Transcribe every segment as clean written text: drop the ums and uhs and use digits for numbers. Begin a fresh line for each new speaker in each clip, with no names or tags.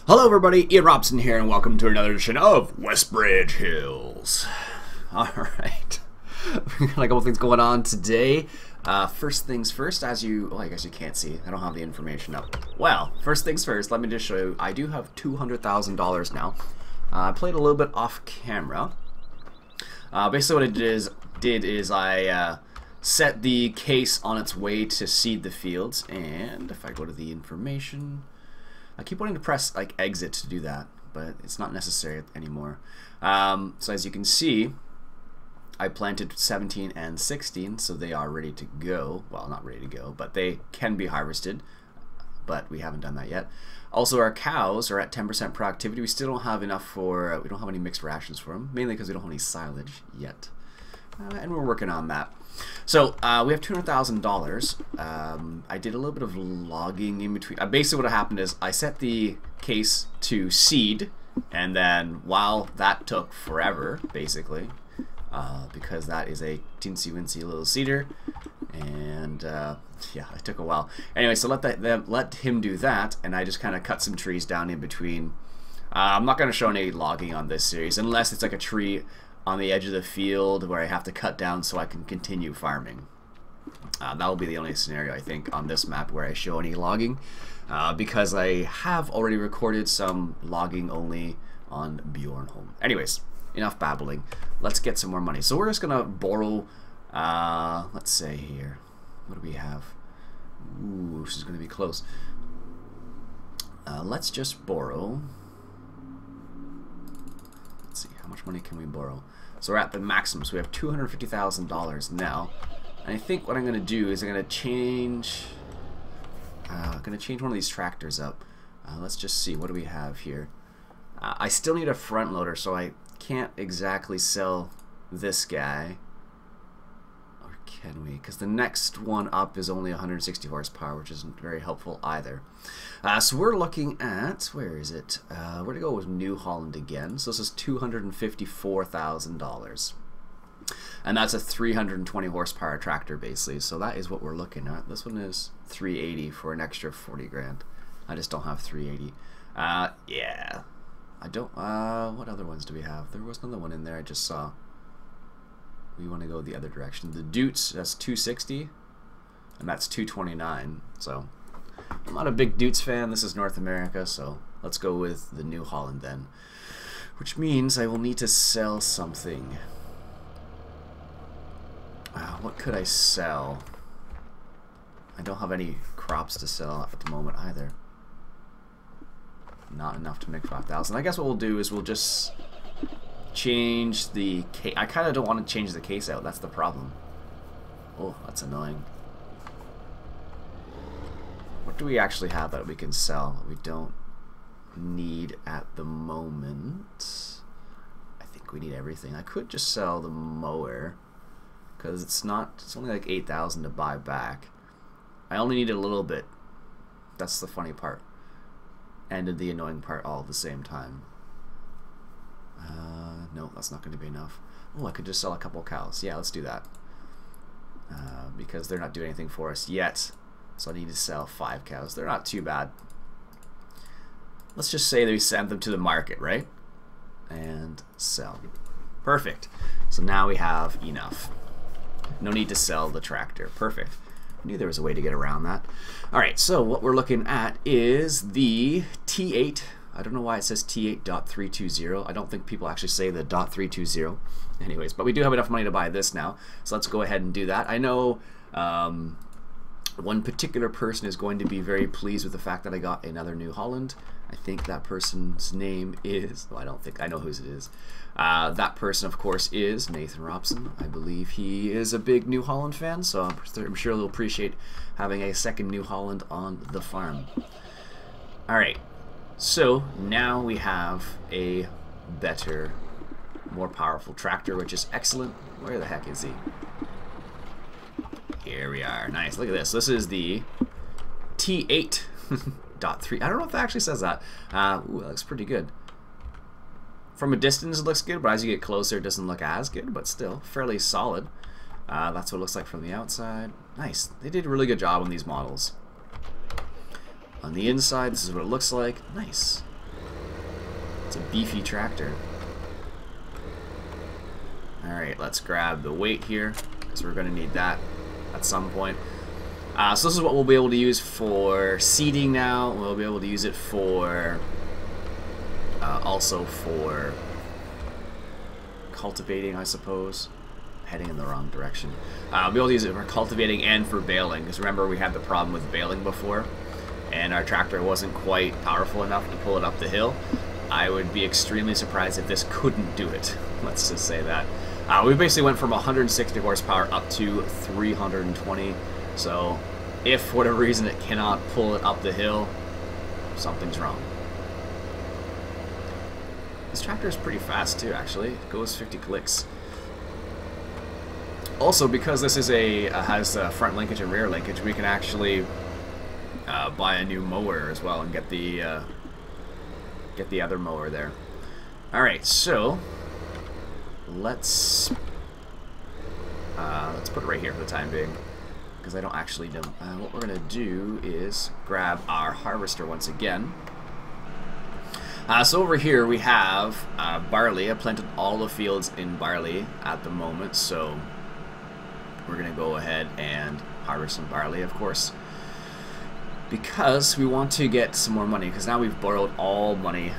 Hello everybody, Iain Robson here, and welcome to another edition of Westbridge Hills. Alright, we got a couple things going on today. First things first, I guess you can't see, I don't have the information up. Well, first things first, let me just show you, I do have $200,000 now. I played a little bit off camera. Basically what I did is I set the case on its way to seed the fields, and if I go to the information, I keep wanting to press like exit to do that, but it's not necessary anymore. So as you can see, I planted 17 and 16, so they are ready to go. Well, not ready to go, but they can be harvested, but we haven't done that yet. Also, our cows are at 10% productivity. We still don't have enough for, we don't have any mixed rations for them, mainly because we don't have any silage yet. And we're working on that. So we have $200,000. I did a little bit of logging in between. Basically what happened is I set the case to seed, and then while that took forever, basically, because that is a teensy-wincy little seeder, and yeah, it took a while. Anyway, so let him do that, and I just kind of cut some trees down in between. I'm not going to show any logging on this series, unless it's like a tree on the edge of the field where I have to cut down so I can continue farming. That will be the only scenario, I think, on this map where I show any logging, because I have already recorded some logging only on Bjornholm. Anyways, enough babbling. Let's get some more money. So we're just gonna borrow, let's say here, what do we have? Ooh, this is gonna be close. Let's just borrow. Let's see, how much money can we borrow? So we're at the maximum, so we have $250,000 now. And I think what I'm going to do is I'm going to change one of these tractors up. Let's just see, what do we have here? I still need a front loader, so I can't exactly sell this guy. Or can we? Because the next one up is only 160 horsepower, which isn't very helpful either. So we're looking at, where is it? We're going to go with New Holland again. So this is $254,000. And that's a 320 horsepower tractor basically. So that is what we're looking at. This one is 380 for an extra 40 grand. I just don't have 380. Yeah. I don't, what other ones do we have? There was another one in there I just saw. We want to go the other direction. The Dutes, that's 260. And that's 229. So I'm not a big Dutes fan. This is North America, so let's go with the New Holland then. Which means I will need to sell something. What could I sell? I don't have any crops to sell at the moment either. Not enough to make 5,000. I guess what we'll do is we'll just change the case. I kind of don't want to change the case out. That's the problem. Oh, that's annoying. What do we actually have that we can sell that we don't need at the moment? I think we need everything. I could just sell the mower because it's only like 8,000 to buy back. I only need a little bit. That's the funny part. And the annoying part all at the same time. No, that's not going to be enough. Oh, I could just sell a couple cows. Yeah, let's do that. Because they're not doing anything for us yet. So I need to sell 5 cows. They're not too bad. Let's just say they send them to the market, right? And sell. Perfect. So now we have enough. No need to sell the tractor. Perfect. I knew there was a way to get around that. Alright, so what we're looking at is the T8. I don't know why it says T8.320. I don't think people actually say the .320. Anyways, but we do have enough money to buy this now. So let's go ahead and do that. I know one particular person is going to be very pleased with the fact that I got another New Holland. I think that person's name is, well, I don't think I know whose it is. That person, of course, is Nathan Robson. I believe he is a big New Holland fan, so I'm sure he'll appreciate having a second New Holland on the farm. Alright, so now we have a better, more powerful tractor, which is excellent. Where the heck is he? Here we are. Nice. Look at this. This is the T8.3. I don't know if that actually says that. Ooh, that looks pretty good. From a distance it looks good, but as you get closer it doesn't look as good, but still fairly solid. That's what it looks like from the outside. Nice. They did a really good job on these models. On the inside, this is what it looks like. Nice. It's a beefy tractor. Alright, let's grab the weight here, because we're going to need that at some point. So this is what we'll be able to use for seeding now. We'll be able to use it for also for cultivating, I suppose. Heading in the wrong direction. We'll be able to use it for cultivating and for baling, because remember we had the problem with baling before, and our tractor wasn't quite powerful enough to pull it up the hill. I would be extremely surprised if this couldn't do it. Let's just say that. We basically went from 160 horsepower up to 320, so if for whatever reason it cannot pull it up the hill, something's wrong. This tractor is pretty fast too, actually. It goes 50 clicks. Also, because this is has front linkage and rear linkage, we can actually buy a new mower as well and get the other mower there. All right, so let's put it right here for the time being, because I don't actually know. What we're gonna do is grab our harvester once again. So over here we have barley. I planted all the fields in barley at the moment, so we're gonna go ahead and harvest some barley, of course, because we want to get some more money, because now we've borrowed all money.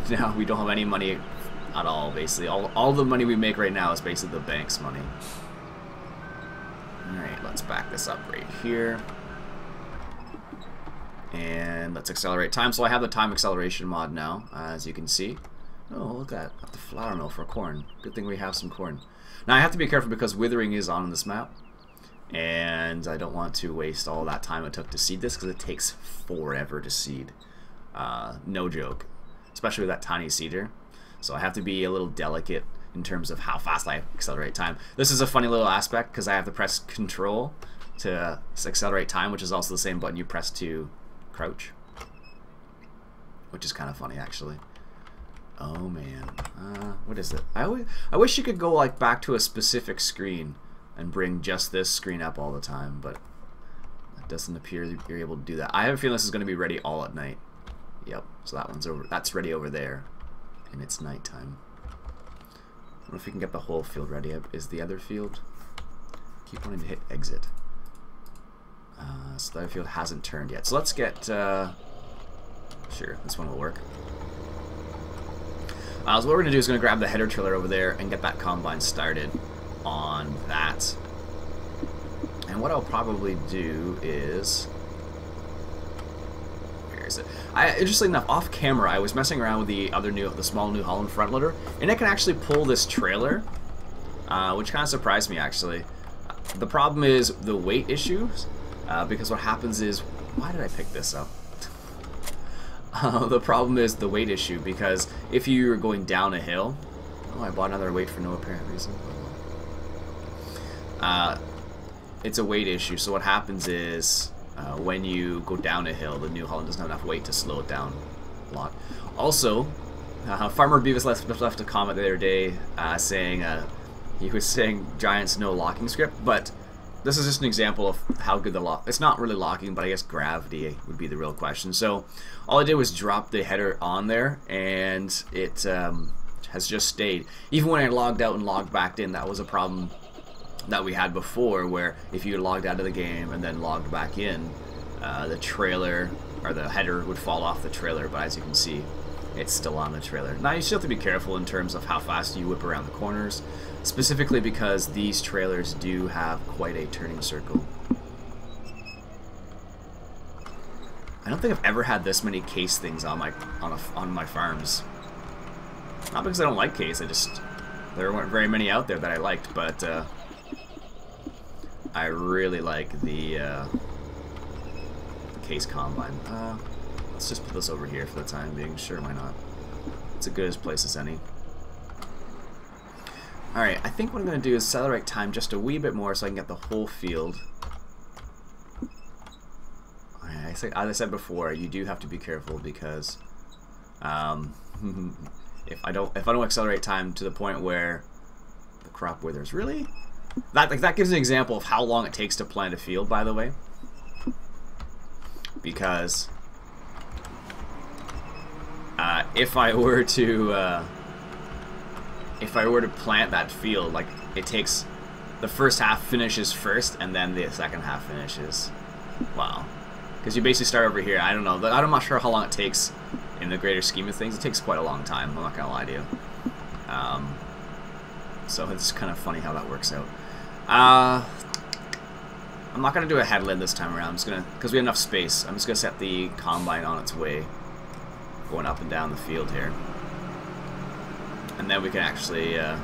Now we don't have any money at all, basically. All the money we make right now is basically the bank's money. Alright, let's back this up right here. And let's accelerate time. So I have the time acceleration mod now, as you can see. Oh, look at that. The flour mill for corn. Good thing we have some corn. Now I have to be careful because withering is on this map, and I don't want to waste all that time it took to seed this, because it takes forever to seed. No joke. Especially with that tiny seeder. So I have to be a little delicate in terms of how fast I accelerate time. This is a funny little aspect, because I have to press control to accelerate time, which is also the same button you press to crouch, which is kind of funny actually. Oh man, what is it? I wish you could go like back to a specific screen and bring just this screen up all the time, but it doesn't appear that you're able to do that. I have a feeling this is going to be ready all at night. Yep, so that one's over. That's ready over there, and it's nighttime. I wonder if we can get the whole field ready. Is the other field? Keep wanting to hit exit. So the other field hasn't turned yet. So let's get. Sure, this one will work. So what we're gonna do is gonna grab the header trailer over there and get that combine started on that. And what I'll probably do is. Interestingly enough, off camera, I was messing around with the small New Holland front loader, and it can actually pull this trailer, which kind of surprised me actually. The problem is the weight issues, because what happens is, why did I pick this up? The problem is the weight issue, because if you're going down a hill, oh, I bought another weight for no apparent reason. It's a weight issue, so what happens is, when you go down a hill, the New Holland doesn't have enough weight to slow it down a lot. Also, Farmer Beavis left a comment the other day saying he was saying Giant's no locking script, but this is just an example of how good the lock. It's not really locking, but I guess gravity would be the real question. So all I did was drop the header on there, and it has just stayed. Even when I logged out and logged back in, that was a problem that we had before, where if you logged out of the game and then logged back in, the trailer or the header would fall off the trailer. But as you can see, it's still on the trailer. Now you still have to be careful in terms of how fast you whip around the corners, specifically because these trailers do have quite a turning circle. I don't think I've ever had this many case things on my farms. Not because I don't like case, there weren't very many out there that I liked, but I really like the case combine. Let's just put this over here for the time being. Sure, why not? It's as good a place as any. Alright, I think what I'm going to do is accelerate time just a wee bit more so I can get the whole field. As I said before, you do have to be careful, because if I don't accelerate time to the point where the crop withers. Really? That gives an example of how long it takes to plant a field, by the way. Because if I were to plant that field, like it takes the first half finishes first, and then the second half finishes. Wow. Because you basically start over here. I don't know. I'm not sure how long it takes in the greater scheme of things. It takes quite a long time. I'm not gonna lie to you. So it's kind of funny how that works out. I'm not gonna do a headland this time around. I'm just gonna, because we have enough space, I'm just gonna set the combine on its way, going up and down the field here, and then we can actually. Oh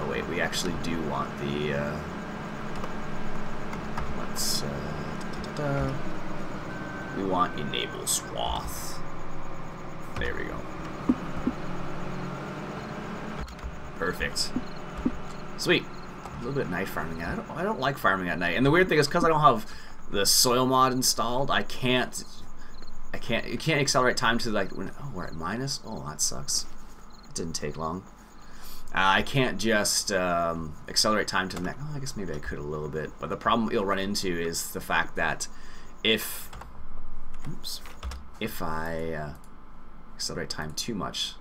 wait, we actually do want the. Let's. We want enable swath. There we go. Perfect. Sweet. A little bit of night farming. I don't like farming at night. And the weird thing is, because I don't have the soil mod installed, you can't accelerate time to like when, oh, we're at minus. Oh, that sucks. It didn't take long. I can't just accelerate time to the next. Oh, I guess maybe I could a little bit, but the problem you'll run into is the fact that if I accelerate time too much,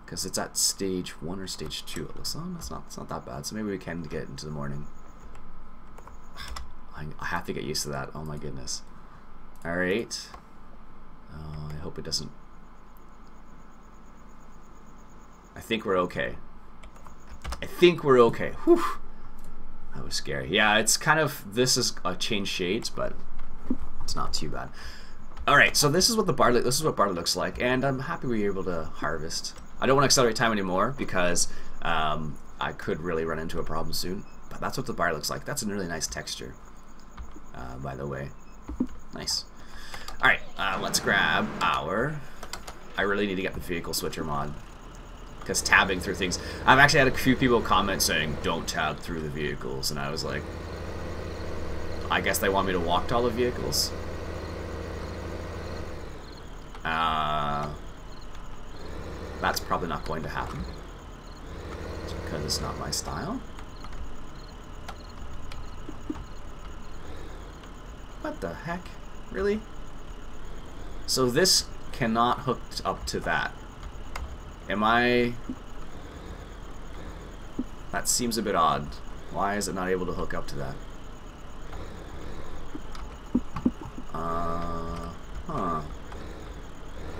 because it's at stage 1 or stage 2, it looks. Oh, it's not that bad. So maybe we can get into the morning. I have to get used to that. Oh my goodness. All right. Oh, I hope it doesn't. I think we're okay. I think we're okay. Whew. That was scary. Yeah, it's kind of, this is a change shades, but it's not too bad. All right, so this is what barley looks like, and I'm happy we were able to harvest. I don't want to accelerate time anymore because I could really run into a problem soon. But that's what the barley looks like. That's a really nice texture, by the way. Nice. All right, let's grab our. I really need to get the vehicle switcher mod. Because tabbing through things, I've actually had a few people comment saying don't tab through the vehicles, and I was like, I guess they want me to walk to all the vehicles. That's probably not going to happen because it's not my style. What the heck? Really? So this cannot hook up to that. Am I... That seems a bit odd. Why is it not able to hook up to that? Huh.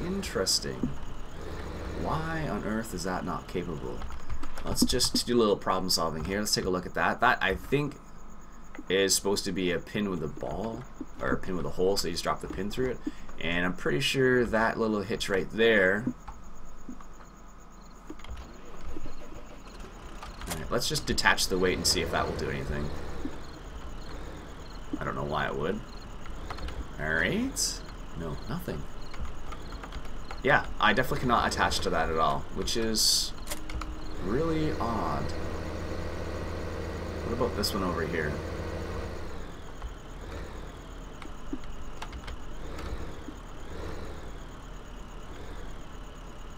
Interesting. Why on earth is that not capable? Let's just do a little problem solving here. Let's take a look at that. That, I think, is supposed to be a pin with a ball, or a pin with a hole, so you just drop the pin through it. And I'm pretty sure that little hitch right there... Let's just detach the weight and see if that will do anything. I don't know why it would. Alright. No, nothing. Yeah, I definitely cannot attach to that at all, which is really odd. What about this one over here?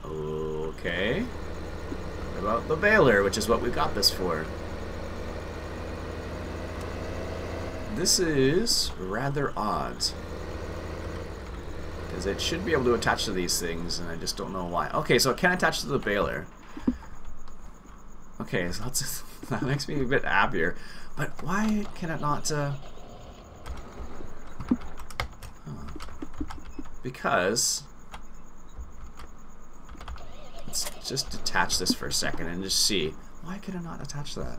Okay. About the baler, which is what we got this for. This is rather odd because it should be able to attach to these things, and I just don't know why. Okay, so it can attach to the baler. Okay, so that makes me a bit happier. But why can it not? Because. Let's just detach this for a second and just see. Why can it not attach that?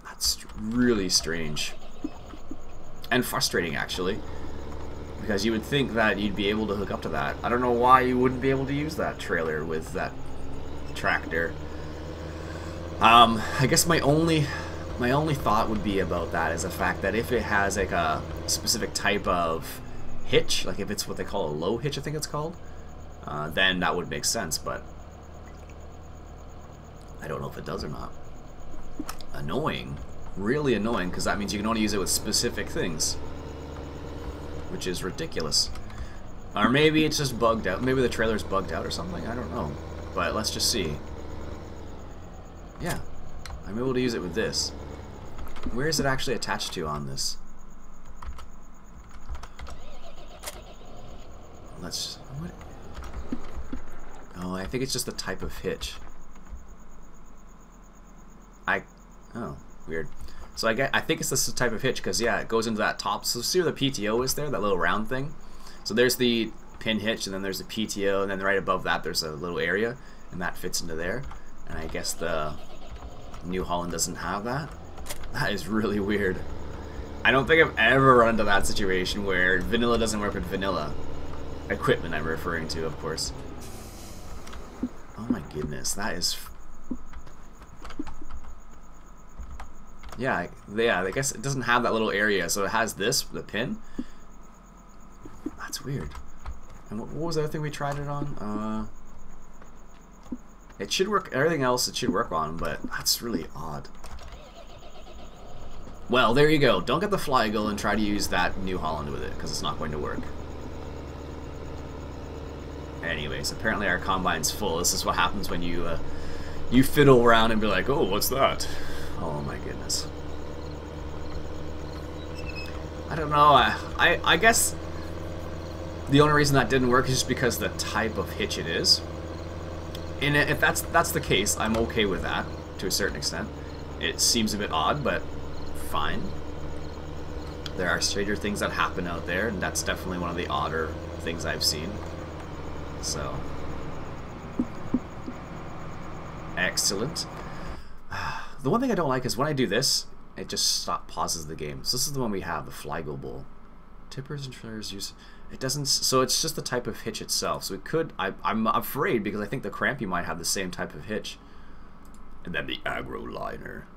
That's really strange. And frustrating, actually. Because you would think that you'd be able to hook up to that. I don't know why you wouldn't be able to use that trailer with that tractor. I guess my only thought would be about that is the fact that if it has like a specific type of hitch, like if it's what they call a low hitch, I think it's called, then that would make sense, but I don't know if it does or not. Annoying. Really annoying, because that means you can only use it with specific things, which is ridiculous. Or maybe it's just bugged out. Maybe the trailer's bugged out or something. I don't know. But let's just see. Yeah. I'm able to use it with this. Where is it actually attached to on this? let's... What? Oh, I think it's just the type of hitch. Oh, weird. So I think it's this type of hitch because, yeah, it goes into that top. So see where the PTO is there, that little round thing? So there's the pin hitch, and then there's the PTO, and then right above that there's a little area, and that fits into there. And I guess the New Holland doesn't have that. That is really weird. I don't think I've ever run into that situation where vanilla doesn't work with vanilla. Equipment I'm referring to, of course. Oh my goodness, that is... Yeah, I guess it doesn't have that little area, so it has this, the pin. That's weird. And what was the other thing we tried it on? It should work, everything else it should work on, but that's really odd. Well, there you go. Don't get the Flygel and try to use that New Holland with it, because it's not going to work. Anyways, apparently our combine's full. This is what happens when you you fiddle around and be like, oh, what's that? Oh my goodness. I don't know. I guess the only reason that didn't work is just because the type of hitch it is. And if that's the case, I'm okay with that to a certain extent. It seems a bit odd, but fine. There are stranger things that happen out there, and that's definitely one of the odder things I've seen. So, excellent. The one thing I don't like is when I do this, it just pauses the game. So this is the one we have, the Flygel Bowl. Tippers and trailers use... It doesn't... So it's just the type of hitch itself. So it could... I'm afraid, because I think the Crampy might have the same type of hitch. And then the Aggro Liner.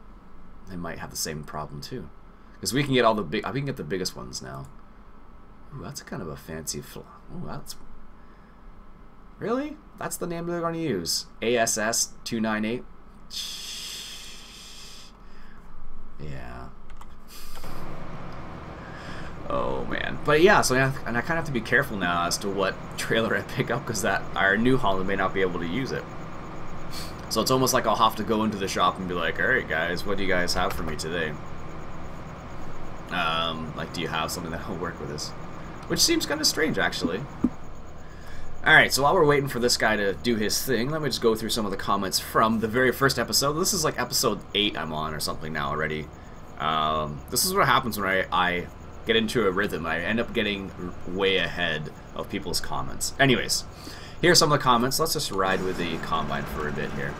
They might have the same problem too. Because we can get all the big... We can get the biggest ones now. Ooh, that's kind of a fancy... Ooh, that's... Really? That's the name they're going to use. ASS 298. Yeah. Oh man. But yeah, so I kind of have to be careful now as to what trailer I pick up, because that our New Holland may not be able to use it. So it's almost like I'll have to go into the shop and be like, alright guys, what do you guys have for me today? Like, do you have something that will work with this? Which seems kind of strange, actually. Alright, so while we're waiting for this guy to do his thing, let me just go through some of the comments from the very first episode. This is like episode 8 I'm on or something now already. This is what happens when I get into a rhythm. I end up getting way ahead of people's comments. Anyways, here's some of the comments. Let's just ride with the Combine for a bit here.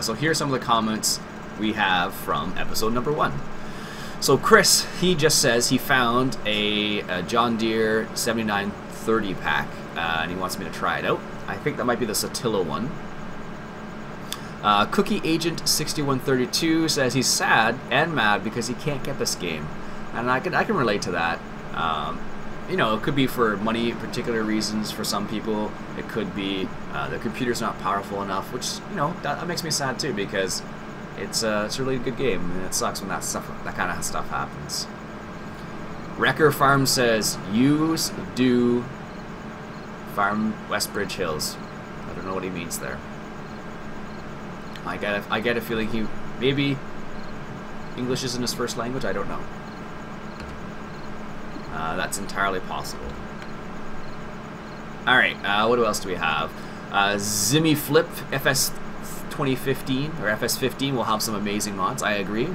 So here's some of the comments we have from episode number 1. So Chris, he just says he found a John Deere 7930 pack, and he wants me to try it out. I think that might be the Satilla one. Cookie Agent 6132 says he's sad and mad because he can't get this game, and I can relate to that. You know, it could be for money, particular reasons for some people. It could be the computer's not powerful enough, which, you know, that makes me sad too, because it's a really good game, and it sucks when that kind of stuff happens. Wrecker Farm says use, do, farm Westbridge Hills. I don't know what he means there. I get a feeling he maybe English isn't his first language. I don't know. That's entirely possible. All right, what else do we have? Zimmy Flip FS 2015 or FS15 will have some amazing mods. I agree.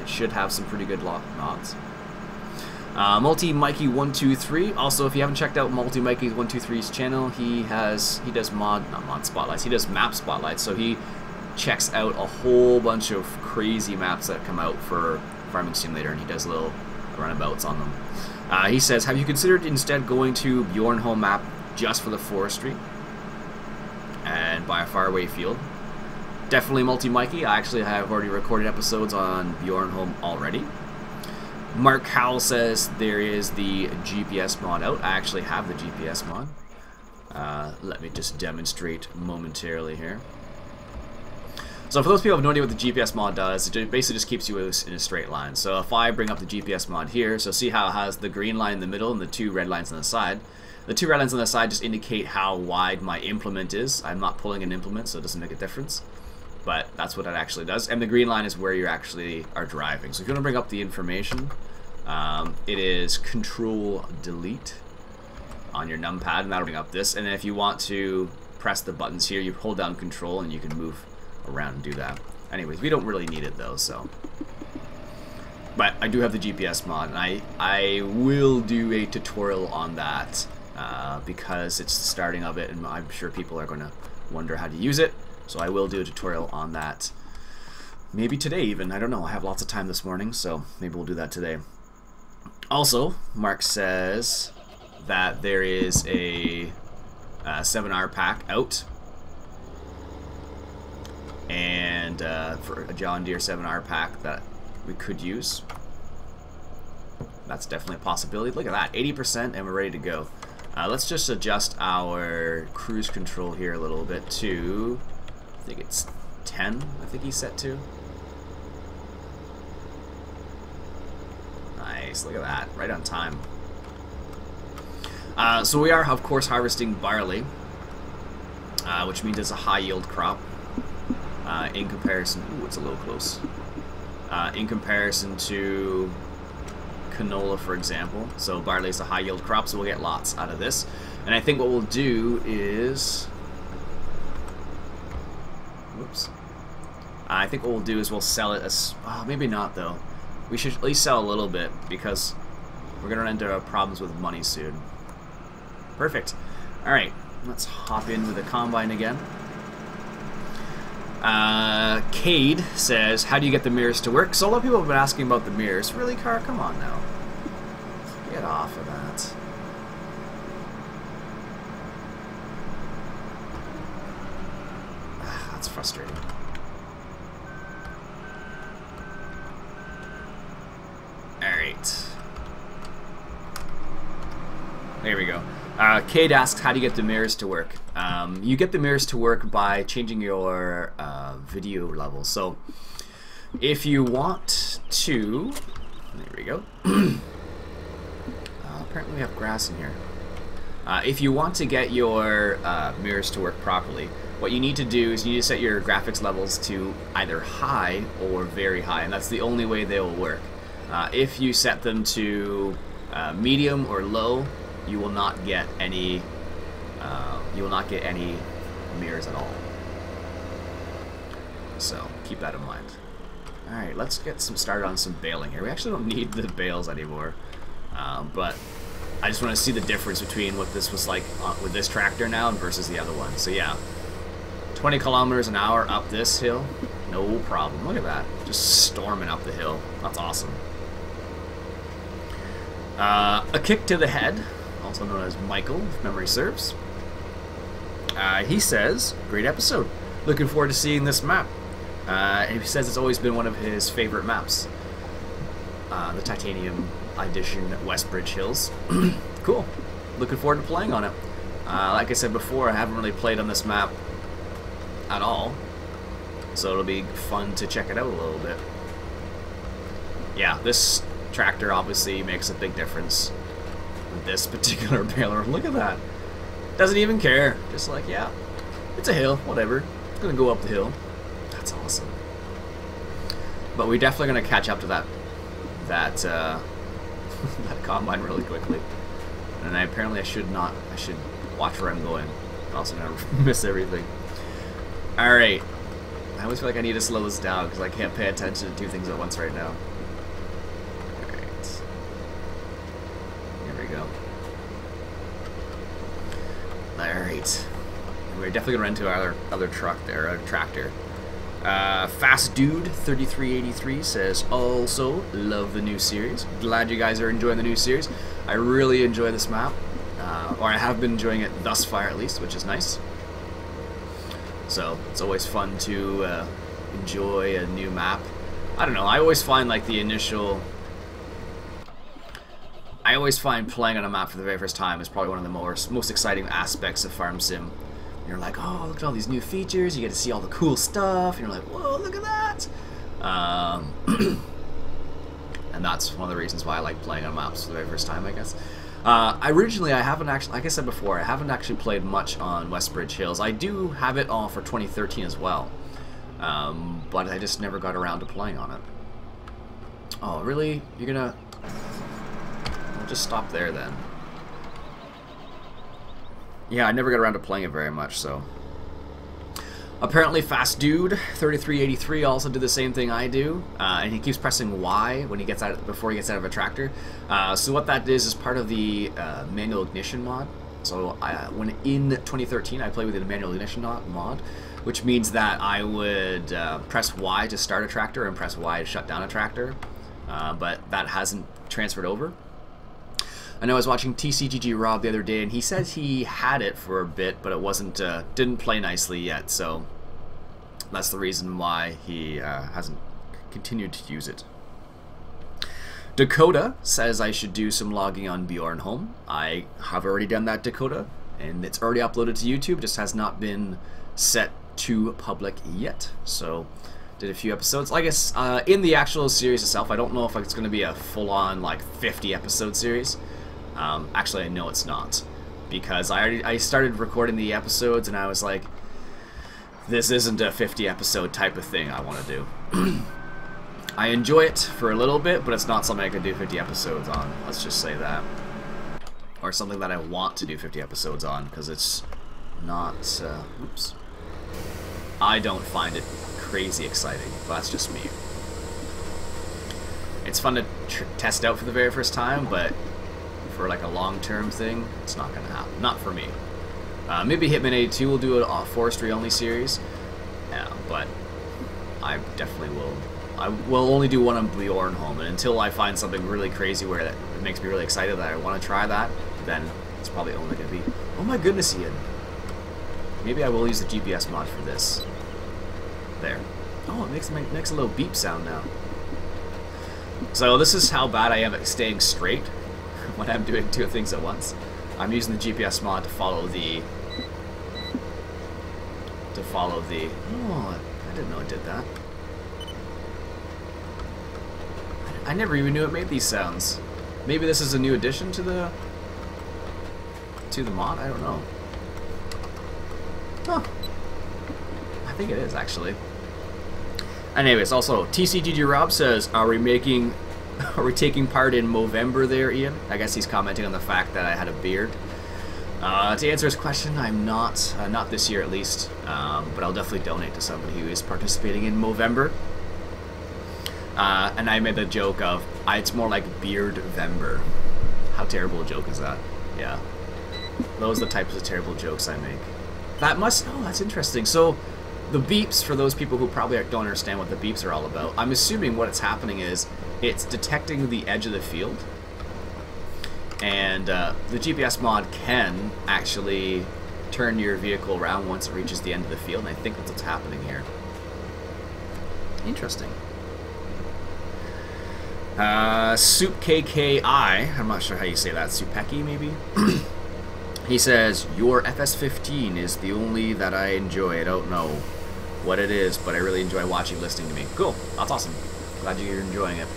It should have some pretty good mods. Multi Mikey 123. Also, if you haven't checked out Multi Mikey 123's channel, he does not mod spotlights. He does map spotlights. So he checks out a whole bunch of crazy maps that come out for Farming Simulator, and he does little runabouts on them. He says, have you considered instead going to Bjornholm map just for the forestry and buy a faraway field? Definitely Multi Mikey. I actually have already recorded episodes on Bjornholm already. Mark Howell says there is the GPS mod out. I actually have the GPS mod. Let me just demonstrate momentarily here. So for those people who have no idea what the GPS mod does, it basically just keeps you in a straight line. So if I bring up the GPS mod here, so see how it has the green line in the middle and the 2 red lines on the side. The 2 red lines on the side just indicate how wide my implement is. I'm not pulling an implement, so it doesn't make a difference. But that's what it actually does. And the green line is where you actually are driving. So if you want to bring up the information, it is Control Delete. on your numpad, and that'll bring up this. And then if you want to press the buttons here, you hold down control and you can move around and do that. Anyways, we don't really need it though, so. But I do have the GPS mod, and I will do a tutorial on that because it's the starting of it, and I'm sure people are going to wonder how to use it. So I will do a tutorial on that. Maybe today even. I don't know. I have lots of time this morning, so maybe we'll do that today. Also, Mark says that there is a 7R pack out, and for a John Deere 7R pack that we could use. That's definitely a possibility. Look at that, 80%, and we're ready to go. Let's just adjust our cruise control here a little bit to, I think it's 10, I think he's set to. Nice, look at that, right on time. So we are, of course, harvesting barley, which means it's a high yield crop in comparison. Ooh, it's a little close. In comparison to canola, for example. So barley is a high yield crop, so we'll get lots out of this. And I think what we'll do is, whoops. I think what we'll do is we'll sell it as, maybe not though. We should at least sell a little bit because we're gonna run into problems with money soon. Perfect. All right, let's hop into the combine again. Cade says, how do you get the mirrors to work? So a lot of people have been asking about the mirrors. Really, car? Come on now. Get off of that. That's frustrating. Alright. There we go. Cade asks, how do you get the mirrors to work? You get the mirrors to work by changing your video level. So if you want to, there we go. Apparently we have grass in here. If you want to get your mirrors to work properly, what you need to do is you need to set your graphics levels to either high or very high, and that's the only way they will work. If you set them to medium or low, you will not get any mirrors at all. So keep that in mind. Alright, let's get started on some baling here. We actually don't need the bales anymore, but I just want to see the difference between what this was like with this tractor now versus the other one. So yeah, 20 kilometers an hour up this hill, no problem. Look at that, just storming up the hill. That's awesome. A kick to the head, also known as Michael, if memory serves. He says, great episode. Looking forward to seeing this map. And he says it's always been one of his favorite maps. The Titanium Edition at Westbridge Hills. Cool. Looking forward to playing on it. Like I said before, I haven't really played on this map at all. So it'll be fun to check it out a little bit. Yeah, this tractor obviously makes a big difference with this particular baler. Look at that. Doesn't even care. Just like, yeah, it's a hill, whatever. It's gonna go up the hill. That's awesome. But we're definitely gonna catch up to that that combine really quickly. And apparently I should watch where I'm going. I'm also gonna miss everything. Alright. I always feel like I need to slow this down because I can't pay attention to two things at once right now. Alright. Here we go. Alright. We're definitely gonna run into our other truck there, our tractor. Fast Dude 3383 says, also love the new series. Glad you guys are enjoying the new series. I really enjoy this map, or I have been enjoying it thus far at least, which is nice. So it's always fun to enjoy a new map. I don't know, I always find like the initial, I always find playing on a map for the very first time is probably one of the most exciting aspects of Farm Sim. You're like, oh, look at all these new features, you get to see all the cool stuff, and you're like, whoa, look at that! And that's one of the reasons why I like playing on maps for the very first time, I guess. Originally, I haven't actually, like I said before, I haven't actually played much on Westbridge Hills. I do have it all for 2013 as well, but I just never got around to playing on it. Oh, really? You're gonna... We'll just stop there then. Yeah, I never got around to playing it very much, so. Apparently Fast Dude 3383 also did the same thing I do, and he keeps pressing Y when he gets out before he gets out of a tractor. So what that is part of the manual ignition mod. So when in 2013 I played with the manual ignition mod, which means that I would press Y to start a tractor and press Y to shut down a tractor, but that hasn't transferred over. I know I was watching TCGG Rob the other day, and he said he had it for a bit, but it wasn't didn't play nicely yet, so that's the reason why he hasn't continued to use it. Dakota says I should do some logging on Bjorn Home. I have already done that, Dakota, and it's already uploaded to YouTube, just has not been set to public yet. So did a few episodes. I guess in the actual series itself, I don't know if it's going to be a full-on like 50 episode series. Actually, I know it's not, because I started recording the episodes and I was like, this isn't a 50 episode type of thing I want to do. I enjoy it for a little bit, but it's not something I could do 50 episodes on, let's just say that. Or something that I want to do 50 episodes on, because it's not, oops. I don't find it crazy exciting, but that's just me. It's fun to test out for the very first time, but for like a long-term thing, it's not gonna happen. Not for me. Maybe Hitman 82 will do a forestry only series, but I definitely will. I will only do one on Bjorn Home, and until I find something really crazy where that it makes me really excited that I want to try that, then it's probably only gonna be. Oh my goodness, Iain! Maybe I will use the GPS mod for this. There. Oh, it makes a little beep sound now. So this is how bad I am at staying straight when I'm doing two things at once. I'm using the GPS mod to follow the... Oh, I didn't know it did that. I never even knew it made these sounds. Maybe this is a new addition to the mod? I don't know. Huh. I think it is, actually. Anyways, also, TCGG Rob says, are we taking part in Movember there, Iain? I guess he's commenting on the fact that I had a beard. To answer his question, I'm not this year at least, but I'll definitely donate to somebody who is participating in Movember. And I made the joke of, it's more like Beardvember. How terrible a joke is that? Yeah. Those are the types of terrible jokes I make. Oh, that's interesting. So, the beeps, for those people who probably don't understand what the beeps are all about, I'm assuming what it's happening is, it's detecting the edge of the field, and the GPS mod can actually turn your vehicle around once it reaches the end of the field, and I think that's what's happening here. Interesting. Soup KKI, I'm not sure how you say that, Supeki maybe? He says, your FS15 is the only that I enjoy. I don't know what it is, but I really enjoy watching, listening to me. Cool, that's awesome. Glad you're enjoying it.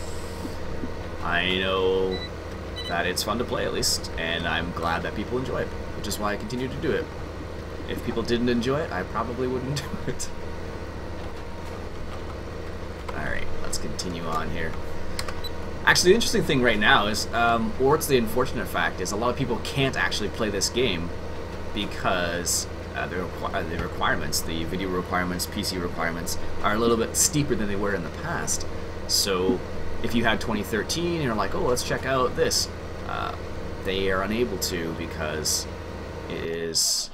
I know that it's fun to play, at least, and I'm glad that people enjoy it, which is why I continue to do it. If people didn't enjoy it, I probably wouldn't do it. Alright, let's continue on here. Actually, the interesting thing right now is, or it's the unfortunate fact, is a lot of people can't actually play this game because the requirements, the video requirements, PC requirements, are a little bit steeper than they were in the past. So, if you had 2013 and you're like, oh, let's check out this, they are unable to because it is...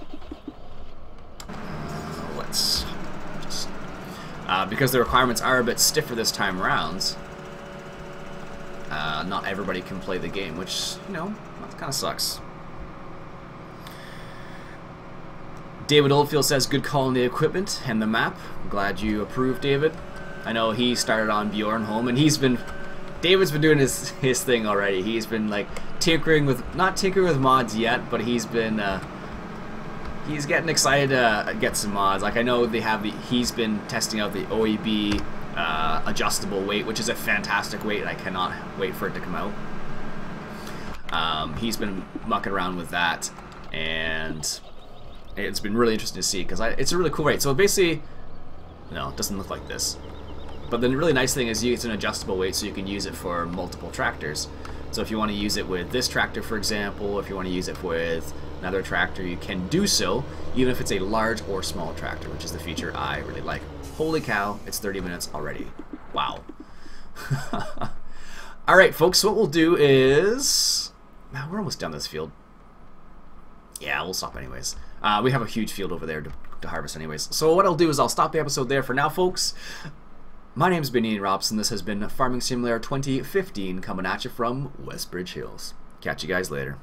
because the requirements are a bit stiffer this time around, not everybody can play the game, which, you know, that kind of sucks. David Oldfield says, good call on the equipment and the map. I'm glad you approve, David. I know he started on Bjorn Home, and David's been doing his thing already. He's been, like, not tinkering with mods yet, but he's been, he's getting excited to get some mods. Like, I know he's been testing out the OEB adjustable weight, which is a fantastic weight, and I cannot wait for it to come out. He's been mucking around with that, and it's been really interesting to see, because it's a really cool weight. So basically, no, it doesn't look like this. But the really nice thing is it's an adjustable weight, so you can use it for multiple tractors. So if you want to use it with this tractor, for example, if you want to use it with another tractor, you can do so, even if it's a large or small tractor, which is the feature I really like. Holy cow, it's 30 minutes already. Wow. Alright, folks, so what we'll do is... Man, we're almost done this field. Yeah, we'll stop anyways. We have a huge field over there to harvest anyways. So what I'll do is I'll stop the episode there for now, folks. My name's been Iain Robson. This has been Farming Simulator 2015 coming at you from Westbridge Hills. Catch you guys later.